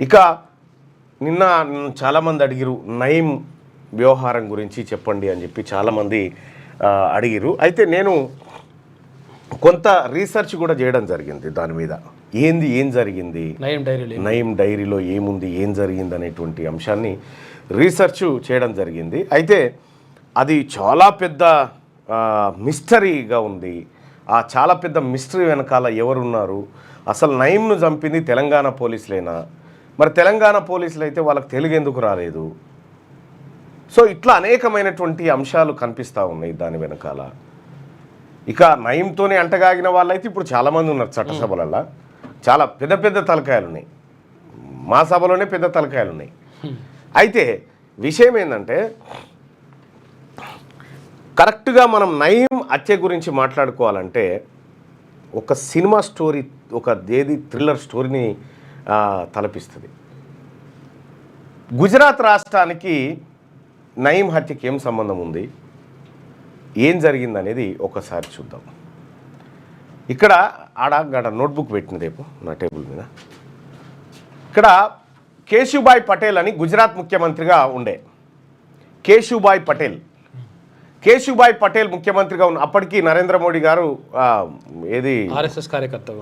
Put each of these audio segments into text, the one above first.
ఇక నిన్న చాలామంది అడిగిరు నయీం వ్యవహారం గురించి చెప్పండి అని చెప్పి చాలామంది అడిగిరు. అయితే నేను కొంత రీసెర్చ్ కూడా చేయడం జరిగింది దాని మీద. ఏం జరిగింది, నయీం డైరీలో ఏముంది, ఏం జరిగింది అనేటువంటి అంశాన్ని రీసెర్చ్ చేయడం జరిగింది. అయితే అది చాలా పెద్ద మిస్టరీగా ఉంది. ఆ చాలా పెద్ద మిస్టరీ వెనకాల ఎవరున్నారు, అసలు నయీంను చంపింది తెలంగాణ పోలీసులేనా, మరి తెలంగాణ పోలీసులు అయితే వాళ్ళకి తెలుగు ఎందుకు రాలేదు, సో ఇట్లా అనేకమైనటువంటి అంశాలు కనిపిస్తూ ఉన్నాయి దాని వెనకాల. ఇక నయీంతోనే అంటగాగిన వాళ్ళైతే ఇప్పుడు చాలామంది ఉన్నారు చట్టసభలలో. చాలా పెద్ద పెద్ద తలకాయలు ఉన్నాయి, మా సభలోనే పెద్ద తలకాయలు ఉన్నాయి. అయితే విషయం ఏంటంటే కరెక్ట్గా మనం నయీం హత్య గురించి మాట్లాడుకోవాలంటే ఒక సినిమా స్టోరీ, ఒక థ్రిల్లర్ స్టోరీని తలపిస్తుంది. గుజరాత్ రాష్ట్రానికి నయీం హత్యకి ఏం సంబంధం ఉంది, ఏం జరిగిందనేది ఒకసారి చూద్దాం. ఇక్కడ ఆడ నోట్బుక్ పెట్టిన రేపు నా టేబుల్ మీద. ఇక్కడ కేశుభాయ్ పటేల్ అని గుజరాత్ ముఖ్యమంత్రిగా ఉండే కేశుభాయ్ పటేల్ ముఖ్యమంత్రిగా ఉన్న అప్పటికి నరేంద్ర మోడీ గారు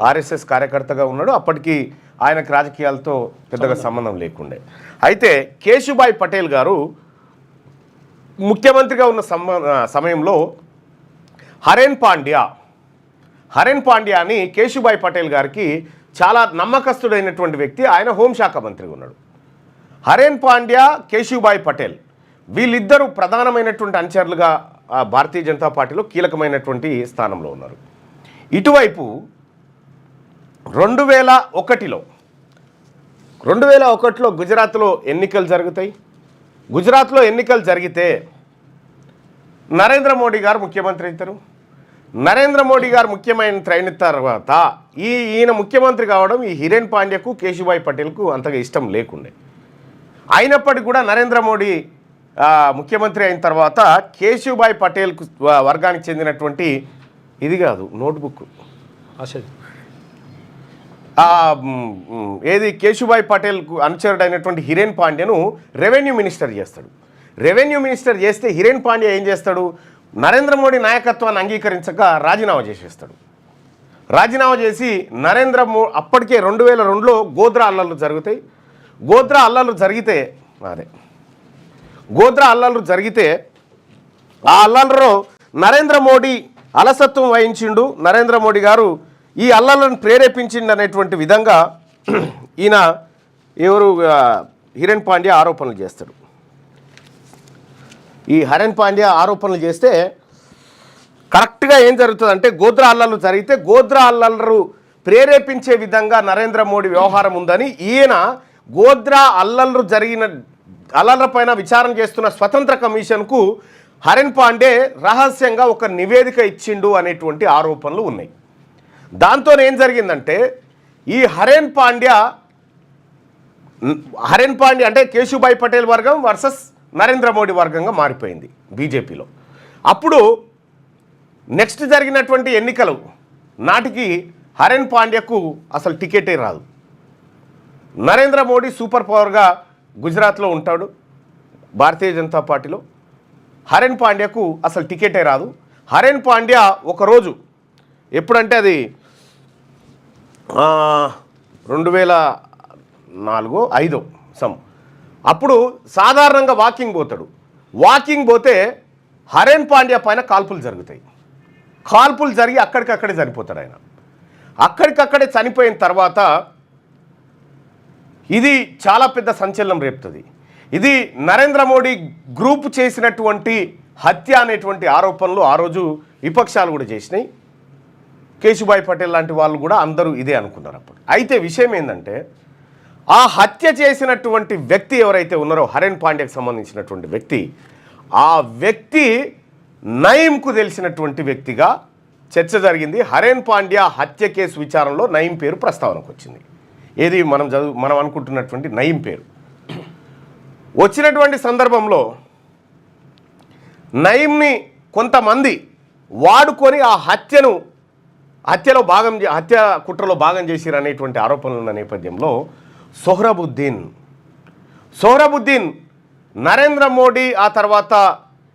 ఆర్ఎస్ఎస్ కార్యకర్తగా ఉన్నాడు. అప్పటికి ఆయనకు రాజకీయాలతో పెద్దగా సంబంధం లేకుండే. అయితే కేశుభాయ్ పటేల్ గారు ముఖ్యమంత్రిగా ఉన్న సమయంలో హరేన్ పాండ్యా అని కేశుభాయ్ పటేల్ గారికి చాలా నమ్మకస్తుడైనటువంటి వ్యక్తి. ఆయన హోంశాఖ మంత్రిగా ఉన్నాడు. హరేన్ పాండ్యా, కేశుభాయ్ పటేల్ వీళ్ళిద్దరూ ప్రధానమైనటువంటి అనుచరులుగా భారతీయ జనతా పార్టీలో కీలకమైనటువంటి స్థానంలో ఉన్నారు. ఇటువైపు 2001లో గుజరాత్లో ఎన్నికలు జరుగుతాయి. గుజరాత్లో ఎన్నికలు జరిగితే నరేంద్ర మోడీ గారు ముఖ్యమంత్రి అవుతారు. నరేంద్ర మోడీ గారు ముఖ్యమంత్రి అయిన తర్వాత ఈయన ముఖ్యమంత్రి కావడం ఈ హరేన్ పాండ్యాకు, కేశుభాయ్ పటేల్కు అంతగా ఇష్టం లేకుండే. అయినప్పటికీ కూడా నరేంద్ర మోడీ ముఖ్యమంత్రి అయిన తర్వాత కేశుభాయ్ పటేల్కు వర్గానికి చెందినటువంటి ఇది కాదు notebook Keshubhai పటేల్కు అనుచరుడైనటువంటి Haren పాండ్యాను revenue minister చేస్తాడు. రెవెన్యూ మినిస్టర్ చేస్తే హరేన్ పాండ్యా ఏం చేస్తాడు, నరేంద్ర మోడీ నాయకత్వాన్ని అంగీకరించక రాజీనామా చేసేస్తాడు. రాజీనామా చేసి అప్పటికే 2002లో గోద్రా అల్లర్లు జరుగుతాయి. గోద్రా అల్లర్లు జరిగితే ఆ అల్లర్లో నరేంద్ర మోడీ అలసత్వం వహించిండు. నరేంద్ర మోడీ గారు ఈ అల్లర్లను ప్రేరేపించిండు అనేటువంటి విధంగా హరేన్ పాండ్యా ఆరోపణలు చేస్తాడు. ఈ హరేన్ పాండ్యా ఆరోపణలు చేస్తే కరెక్ట్గా ఏం జరుగుతుందంటే గోద్రా అల్లర్లు జరిగితే గోద్రా అల్లర్లు ప్రేరేపించే విధంగా నరేంద్ర మోడీ వ్యవహారం ఉందని ఈయన గోద్రా అల్లర్ల పైన విచారణ చేస్తున్న స్వతంత్ర కమిషన్కు హరేన్ పాండే రహస్యంగా ఒక నివేదిక ఇచ్చిండు అనేటువంటి ఆరోపణలు ఉన్నాయి. దాంతో ఏం జరిగిందంటే ఈ హరేన్ పాండ్యా అంటే కేశుభాయ్ పటేల్ వర్గం వర్సెస్ నరేంద్ర మోడీ వర్గంగా మారిపోయింది బీజేపీలో. అప్పుడు నెక్స్ట్ జరిగినటువంటి ఎన్నికలు నాటికి హరేన్ పాండ్యాకు అసలు టికెటే రాదు. నరేంద్ర మోడీ సూపర్ పవర్గా గుజరాత్లో ఉంటాడు భారతీయ జనతా పార్టీలో. హరేన్ పాండ్యాకు అసలు టికెటే రాదు. హరేన్ పాండ్యా ఒకరోజు ఎప్పుడంటే అది 2004-05 అప్పుడు సాధారణంగా వాకింగ్ పోతే హరేన్ పాండ్యా పైన కాల్పులు జరుగుతాయి. కాల్పులు జరిగి అక్కడికక్కడే చనిపోతాడు ఆయన. అక్కడికక్కడే చనిపోయిన తర్వాత ఇది చాలా పెద్ద సంచలనం రేపుతుంది. ఇది నరేంద్ర మోడీ గ్రూప్ చేసినటువంటి హత్య అనేటువంటి ఆరోపణలు ఆ రోజు విపక్షాలు కూడా చేసినాయి. కేశుభాయ్ పటేల్ లాంటి వాళ్ళు కూడా అందరూ ఇదే అనుకున్నారు అప్పుడు. అయితే విషయం ఏంటంటే ఆ హత్య చేసినటువంటి వ్యక్తి ఎవరైతే ఉన్నారో హరేన్ పాండ్యాకు సంబంధించినటువంటి వ్యక్తి, ఆ వ్యక్తి నయీంకు తెలిసినటువంటి వ్యక్తిగా చర్చ జరిగింది. హరేన్ పాండ్యా హత్య కేసు విచారణలో నయీం పేరు ప్రస్తావనకు వచ్చింది. ఏది మనం అనుకుంటున్నటువంటి నయీం పేరు వచ్చినటువంటి సందర్భంలో నయీంని కొంతమంది వాడుకొని ఆ హత్య కుట్రలో భాగం చేసిరు అనేటువంటి ఆరోపణలు ఉన్న నేపథ్యంలో సోహ్రబుద్దీన్ నరేంద్ర మోడీ ఆ తర్వాత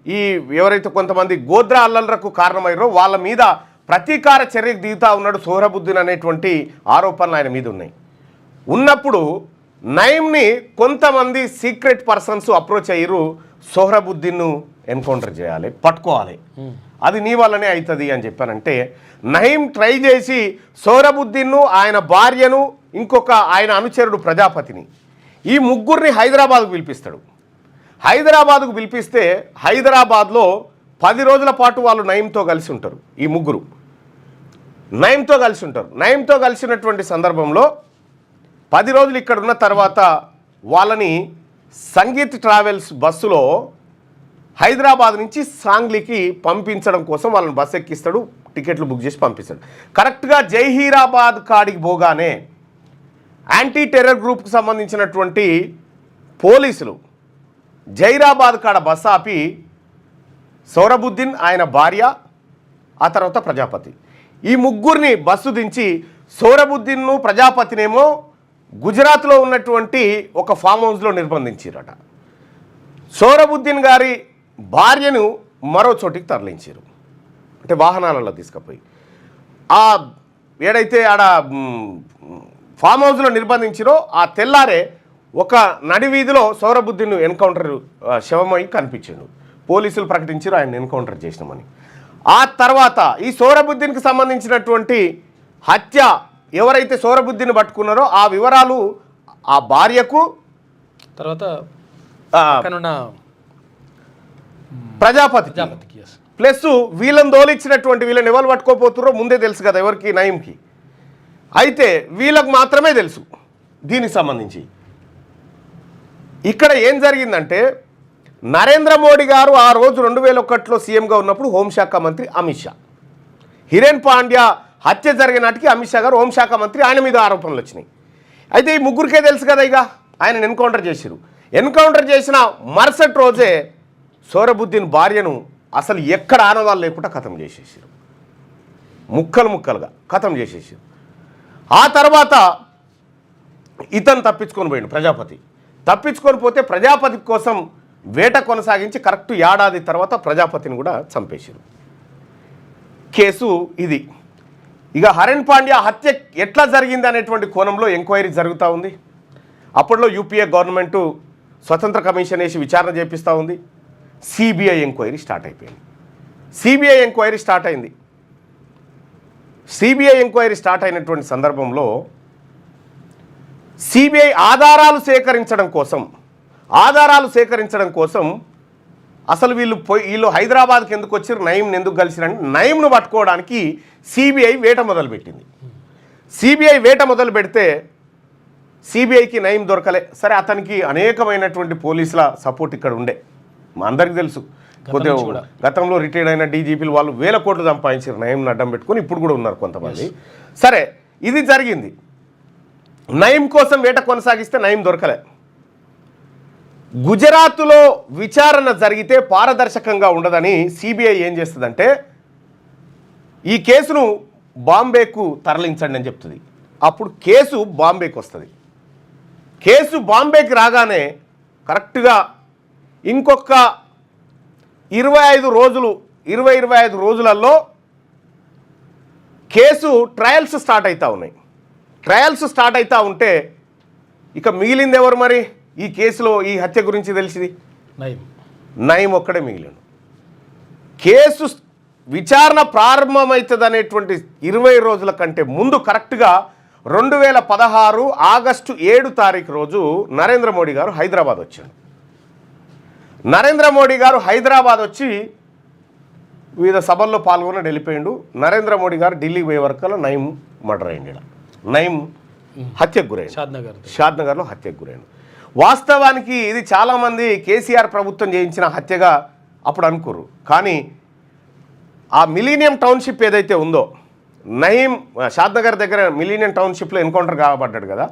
ఈ ఎవరైతే కొంతమంది గోద్రా అల్లర్లకు కారణమయ్యారో వాళ్ళ మీద ప్రతీకార చర్యకు దిగుతా ఉన్నాడు సోహ్రబుద్దీన్ అనేటువంటి ఆరోపణలు ఆయన మీద ఉన్నాయి. ఉన్నప్పుడు నయీంని కొంతమంది సీక్రెట్ పర్సన్స్ అప్రోచ్ అయ్యారు, సోహ్రబుద్దీన్ను ఎన్కౌంటర్ చేయాలి, పట్టుకోవాలి, అది నీ వల్లనే అవుతుంది అని చెప్పానంటే నయీం ట్రై చేసి సోహ్రబుద్దీన్ను, ఆయన భార్యను, ఇంకొక ఆయన అనుచరుడు ప్రజాపతిని, ఈ ముగ్గురిని హైదరాబాద్కు పిలిపిస్తాడు. హైదరాబాద్కు పిలిపిస్తే హైదరాబాద్లో 10 రోజుల పాటు వాళ్ళు నయీంతో కలిసి ఉంటారు. ఈ ముగ్గురు నయీంతో కలిసి ఉంటారు. నయీంతో కలిసినటువంటి సందర్భంలో 10 రోజులు ఇక్కడ ఉన్న తర్వాత వాళ్ళని సంగీత్ ట్రావెల్స్ బస్సులో హైదరాబాద్ నుంచి సాంగ్లీకి పంపించడం కోసం వాళ్ళని బస్సు ఎక్కిస్తాడు, టికెట్లు బుక్ చేసి పంపిస్తాడు. కరెక్ట్గా జైహీరాబాద్ కాడికి పోగానే యాంటీ టెర్రర్ గ్రూప్కి సంబంధించినటువంటి పోలీసులు జైరాబాద్ కాడ బస్ ఆపి సోహ్రబుద్దీన్, ఆయన భార్య, ఆ తర్వాత ప్రజాపతి, ఈ ముగ్గురిని బస్సు దించి సోహ్రబుద్దీన్ను ప్రజాపతినేమో గుజరాత్లో ఉన్నటువంటి ఒక ఫామ్ హౌస్లో నిర్బంధించారట. సోహ్రబుద్దీన్ గారి భార్యను మరో చోటికి తరలించారు, అంటే వాహనాలలో తీసుకుపోయి ఆ ఏడైతే ఆడ ఫామ్ హౌస్లో నిర్బంధించారో ఆ తెల్లారే ఒక నడివీధిలో సోహ్రబుద్దీన్ ఎన్కౌంటర్ శవమై కనిపించాడు. పోలీసులు ప్రకటించారు ఆయన ఎన్కౌంటర్ చేసినామని. ఆ తర్వాత ఈ సోహ్రబుద్దీన్కి సంబంధించినటువంటి హత్య ఎవరైతే సోహ్రబుద్దీన్ పట్టుకున్నారో ఆ వివరాలు ఆ భార్యకు, తర్వాత ప్రజాపతికి, ప్లస్ వీళ్ళని దోలిచ్చినటువంటి వీళ్ళని ఎవరు పట్టుకోపోతున్నారో ముందే తెలుసు కదా ఎవరికి, నయీంకి. అయితే వీళ్ళకు మాత్రమే తెలుసు దీనికి సంబంధించి. ఇక్కడ ఏం జరిగిందంటే నరేంద్ర మోడీ గారు ఆ రోజు 2001లో సీఎంగా ఉన్నప్పుడు హోంశాఖ మంత్రి అమిత్ షా, హిరేన్ పాండ్యా హత్య జరిగిన నాటికి అమిత్ షా గారు హోంశాఖ మంత్రి, ఆయన మీద ఆరోపణలు వచ్చినాయి. అయితే ఈ ముగ్గురికే తెలుసు కదా ఇక ఆయన ఎన్కౌంటర్ చేసిరు. ఎన్కౌంటర్ చేసిన మరుసటి రోజే సోహ్రబుద్దీన్ భార్యను అసలు ఎక్కడ ఆనవాళ్ళు లేకుండా ఖతం చేసేసారు, ముక్కలుగా ఖతం చేసేసారు. ఆ తర్వాత ఇతను తప్పించుకొని పోయాడు, ప్రజాపతి తప్పించుకొని పోతే ప్రజాపతి కోసం వేట కొనసాగించి కరెక్ట్ ఏడాది తర్వాత ప్రజాపతిని కూడా చంపేశారు. కేసు ఇది. ఇక హిరేన్ పాండ్యా హత్య ఎట్లా జరిగింది అనేటువంటి కోణంలో ఎంక్వైరీ జరుగుతూ ఉంది. అప్పట్లో యూపీఏ గవర్నమెంటు స్వతంత్ర కమిషన్ వేసి విచారణ చేపిస్తూ ఉంది. సిబిఐ ఎంక్వైరీ స్టార్ట్ అయిపోయింది. సిబిఐ ఎంక్వైరీ స్టార్ట్ అయింది. సిబిఐ ఎంక్వైరీ స్టార్ట్ అయినటువంటి సందర్భంలో సిబిఐ ఆధారాలు సేకరించడం కోసం అసలు వీళ్ళు హైదరాబాద్కి ఎందుకు వచ్చారు, నయీంని ఎందుకు కలిసిరని నయీంను పట్టుకోవడానికి సిబిఐ వేట మొదలుపెట్టింది. సిబిఐ వేట మొదలు పెడితే సిబిఐకి నయీం దొరకలే. సరే, అతనికి అనేకమైనటువంటి పోలీసుల సపోర్ట్ ఇక్కడ ఉండే, మా అందరికీ తెలుసు. కొద్దిగా గతంలో రిటైర్డ్ అయిన డీజీపీలు వాళ్ళు 1000 కోట్లు సంపాదించారు నయీంని అడ్డం పెట్టుకొని, ఇప్పుడు కూడా ఉన్నారు కొంతమంది. సరే, ఇది జరిగింది. నయీం కోసం వేట కొనసాగిస్తే నయీం దొరకలే. గుజరాత్లో విచారణ జరిగితే పారదర్శకంగా ఉండదని సిబిఐ ఏం చేస్తుందంటే ఈ కేసును బాంబేకు తరలించండి అని చెప్తుంది. అప్పుడు కేసు బాంబేకి వస్తుంది. కేసు బాంబేకి రాగానే కరెక్ట్గా ఇంకొక 25 రోజులలో కేసు ట్రయల్స్ స్టార్ట్ అవుతూ ఉన్నాయి. ట్రయల్స్ స్టార్ట్ అవుతూ ఉంటే ఇక మిగిలింది ఎవరు మరి ఈ కేసులో ఈ హత్య గురించి తెలిసింది? నయీం ఒక్కడే మిగిలిండు. కేసు విచారణ ప్రారంభమవుతుంది అనేటువంటి 20 రోజుల కంటే ముందు కరెక్ట్గా 2016 ఆగస్టు 7 తారీఖు రోజు నరేంద్ర మోడీ గారు హైదరాబాద్ వచ్చాడు. నరేంద్ర మోడీ గారు హైదరాబాద్ వచ్చి వివిధ సభల్లో పాల్గొని వెళ్ళిపోయిండు. నరేంద్ర మోడీ గారు ఢిల్లీకి పోయే వరకు నయీం మర్డర్ అయింది. నయీం హత్యకు గురైంది, షాద్నగర్లో హత్యకు గురైంది. వాస్తవానికి ఇది చాలామంది కేసీఆర్ ప్రభుత్వం చేయించిన హత్యగా అప్పుడు అనుకోరు. కానీ ఆ మిలీనియం టౌన్షిప్ ఏదైతే ఉందో, నయీం షాద్నగర్ దగ్గర మిలీనియం టౌన్షిప్లో ఎన్కౌంటర్ కాబడ్డాడు కదా,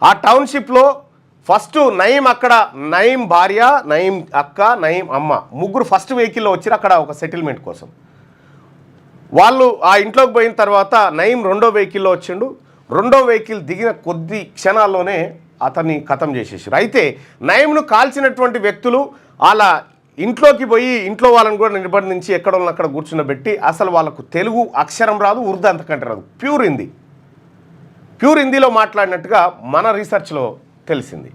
ఆ టౌన్షిప్లో ఫస్ట్ నయీం అక్కడ, నయీం భార్య, నయీం అక్క, నయీం అమ్మ ముగ్గురు ఫస్ట్ వెహికల్లో వచ్చారు అక్కడ ఒక సెటిల్మెంట్ కోసం. వాళ్ళు ఆ ఇంట్లోకి పోయిన తర్వాత నయీం రెండో వెహికల్లో వచ్చిండు. రెండో వెహికల్ దిగిన కొద్ది క్షణాల్లోనే అతన్ని ఖతం చేసేసారు. అయితే నయంను కాల్చినటువంటి వ్యక్తులు అలా ఇంట్లోకి పోయి ఇంట్లో వాళ్ళని కూడా నిర్బంధించి ఎక్కడ అక్కడ కూర్చున్నబెట్టి అసలు వాళ్ళకు తెలుగు అక్షరం రాదు, ఉర్దూ అంతకంటే రాదు, ప్యూర్ హిందీలో మాట్లాడినట్టుగా మన రీసెర్చ్లో తెలిసింది.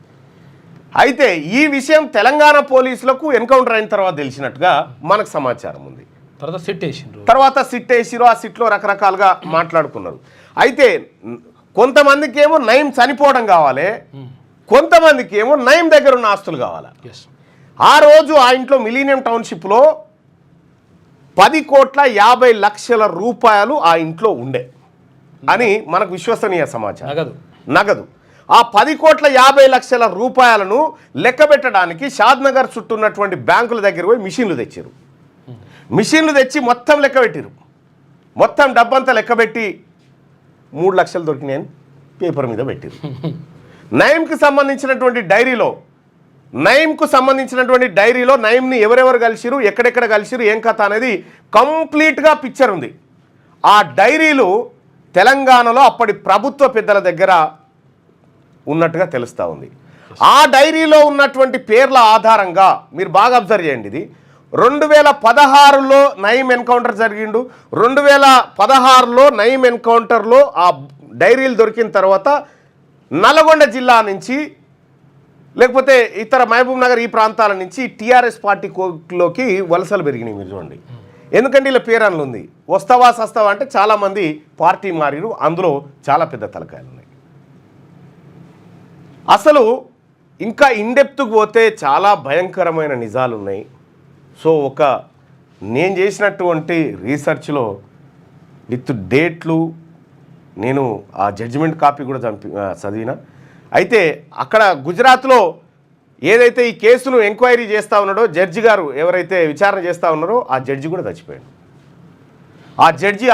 అయితే ఈ విషయం తెలంగాణ పోలీసులకు ఎన్కౌంటర్ అయిన తర్వాత తెలిసినట్టుగా మనకు సమాచారం ఉంది. తర్వాత సిట్ వేసిరు, ఆ సిట్లో రకరకాలుగా మాట్లాడుకున్నారు. అయితే కొంతమందికి ఏమో నయం చనిపోవడం కావాలి, కొంతమందికి ఏమో నయం దగ్గర ఉన్న ఆస్తులు కావాలి. ఆ రోజు ఆ ఇంట్లో మిలీనియం టౌన్షిప్లో 10,50,00,000 రూపాయలు ఆ ఇంట్లో ఉండే అని మనకు విశ్వసనీయ సమాచారం. నగదు ఆ 10,50,00,000 రూపాయలను లెక్క పెట్టడానికి షాద్నగర్ చుట్టూ ఉన్నటువంటి బ్యాంకుల దగ్గర పోయి మిషన్లు తెచ్చారు. మిషన్లు తెచ్చి మొత్తం లెక్క పెట్టిరు. మొత్తం డబ్బంతా లెక్కబెట్టి 3 లక్షలు దొరికినాయని పేపర్ మీద పెట్టిరు. నయంకి సంబంధించినటువంటి డైరీలో నయంని ఎవరెవరు కలిసిరు, ఎక్కడెక్కడ కలిసిరు, ఏం కథ అనేది కంప్లీట్గా పిక్చర్ ఉంది. ఆ డైరీలు తెలంగాణలో అప్పటి ప్రభుత్వ పెద్దల దగ్గర ఉన్నట్టుగా తెలుస్తూ ఉంది. ఆ డైరీలో ఉన్నటువంటి పేర్ల ఆధారంగా మీరు బాగా అబ్జర్వ్ చేయండి. ఇది 2016లో నయం ఎన్కౌంటర్ జరిగిండు. 2016లో నయం ఎన్కౌంటర్లో ఆ డైరీలు దొరికిన తర్వాత నల్గొండ జిల్లా నుంచి లేకపోతే ఇతర మహబూబ్ నగర్ ఈ ప్రాంతాల నుంచి టీఆర్ఎస్ పార్టీలోకి వలసలు పెరిగినాయి. మీరు చూడండి, ఎందుకంటే ఇలా పేరన్లు ఉంది. వస్తావా సస్తావా అంటే చాలామంది పార్టీ మారిరు, అందులో చాలా పెద్ద తలకాయలు ఉన్నాయి. అసలు ఇంకా ఇన్డెప్త్కి పోతే చాలా భయంకరమైన నిజాలు ఉన్నాయి. సో నేను చేసినటువంటి రీసెర్చ్లో విత్ డేట్లు నేను ఆ జడ్జిమెంట్ కాపీ కూడా చదివిన. అయితే అక్కడ గుజరాత్లో ఏదైతే ఈ కేసును ఎంక్వైరీ చేస్తూ ఉన్నాడో జడ్జి గారు, ఎవరైతే విచారణ చేస్తూ ఉన్నారో ఆ జడ్జి కూడా చచ్చిపోయాడు. ఆ జడ్జి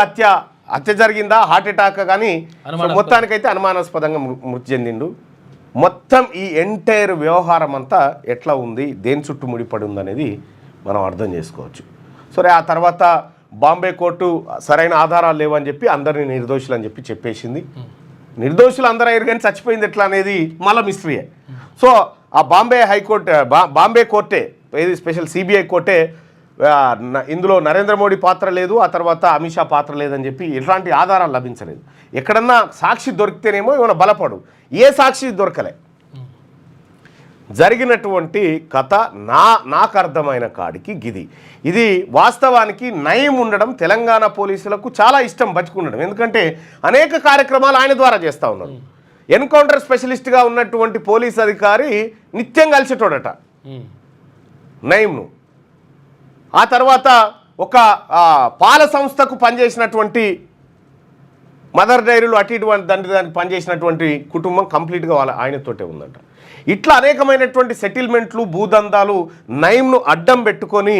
హత్య జరిగిందా, హార్ట్ అటాక్ కానీ మొత్తానికైతే అనుమానాస్పదంగా మృతి చెందిండు. మొత్తం ఈ ఎంటైర్ వ్యవహారం అంతా ఎట్లా ఉంది, దేని చుట్టూ ముడిపడి ఉందనేది మనం అర్థం చేసుకోవచ్చు. సరే, ఆ తర్వాత బాంబే కోర్టు సరైన ఆధారాలు లేవని చెప్పి అందరినీ నిర్దోషులు అని చెప్పేసింది. నిర్దోషులు అందరూ అయ్యారు కానీ చచ్చిపోయింది ఎట్లా అనేది మళ్ళీ మిస్టరీయే. సో ఆ బాంబే కోర్టే, ఏది స్పెషల్ సిబిఐ కోర్టే ఇందులో నరేంద్ర మోడీ పాత్ర లేదు, ఆ తర్వాత అమిత్ షా పాత్ర లేదని చెప్పి ఎట్లాంటి ఆధారాలు లభించలేదు. ఎక్కడన్నా సాక్షి దొరికితేనేమో ఏమైనా బలపడు, ఏ సాక్షి దొరకలే. జరిగినటువంటి కథ నాకు అర్థమైన కాడికి ఇది వాస్తవానికి నయం ఉండడం తెలంగాణ పోలీసులకు చాలా ఇష్టం బతికుండడం. ఎందుకంటే అనేక కార్యక్రమాలు ఆయన ద్వారా చేస్తూ ఉన్నారు. ఎన్కౌంటర్ స్పెషలిస్ట్గా ఉన్నటువంటి పోలీస్ అధికారి నిత్యం కలిసేటోడట నయంను. ఆ తర్వాత ఒక పాల సంస్థకు పనిచేసినటువంటి మదర్ డైరీలు అటు ఇటువంటి దానికి పనిచేసినటువంటి కుటుంబం కంప్లీట్గా ఆయనతోటే ఉందంట. ఇట్లా అనేకమైనటువంటి సెటిల్మెంట్లు, భూదందాలు నయంను అడ్డం పెట్టుకొని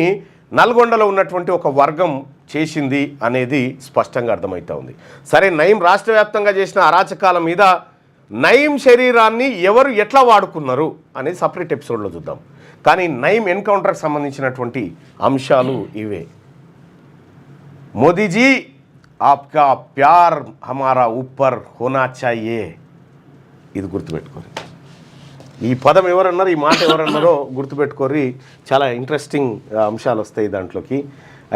నల్గొండలో ఉన్నటువంటి ఒక వర్గం చేసింది అనేది స్పష్టంగా అర్థమవుతూ ఉంది. సరే, నయం రాష్ట్ర వ్యాప్తంగా చేసిన అరాచకాల మీద నయం శరీరాన్ని ఎవరు ఎట్లా వాడుకున్నారు అనేది సపరేట్ ఎపిసోడ్లో చూద్దాం. కానీ నయం ఎన్కౌంటర్కి సంబంధించినటువంటి అంశాలు ఇవే. మోదీజీ ఆప్కా ప్యార్ హమారా ఊపర్ హోనా చాయే, ఇది గుర్తుపెట్టుకోరు. ఈ పదం ఎవరన్నారు, ఈ మాట ఎవరన్నారో గుర్తుపెట్టుకోరి. చాలా ఇంట్రెస్టింగ్ అంశాలు వస్తాయి దాంట్లోకి.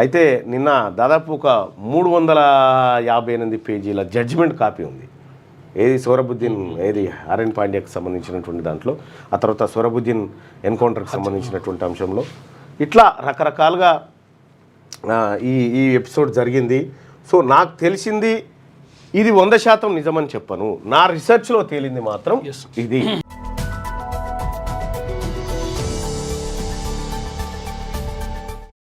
అయితే నిన్న దాదాపు ఒక 358 పేజీల జడ్జిమెంట్ కాపీ ఉంది. ఏది సోహరాబుద్దీన్, ఏది ఆర్ఎన్ పాండ్యాకి సంబంధించినటువంటి దాంట్లో, ఆ తర్వాత సోహరాబుద్దీన్ ఎన్కౌంటర్కి సంబంధించినటువంటి అంశంలో ఇట్లా రకరకాలుగా ఈ ఎపిసోడ్ జరిగింది. సో నాకు తెలిసింది ఇది 100% నిజమని చెప్పను. నా రీసెర్చ్లో తేలింది మాత్రం ఇది.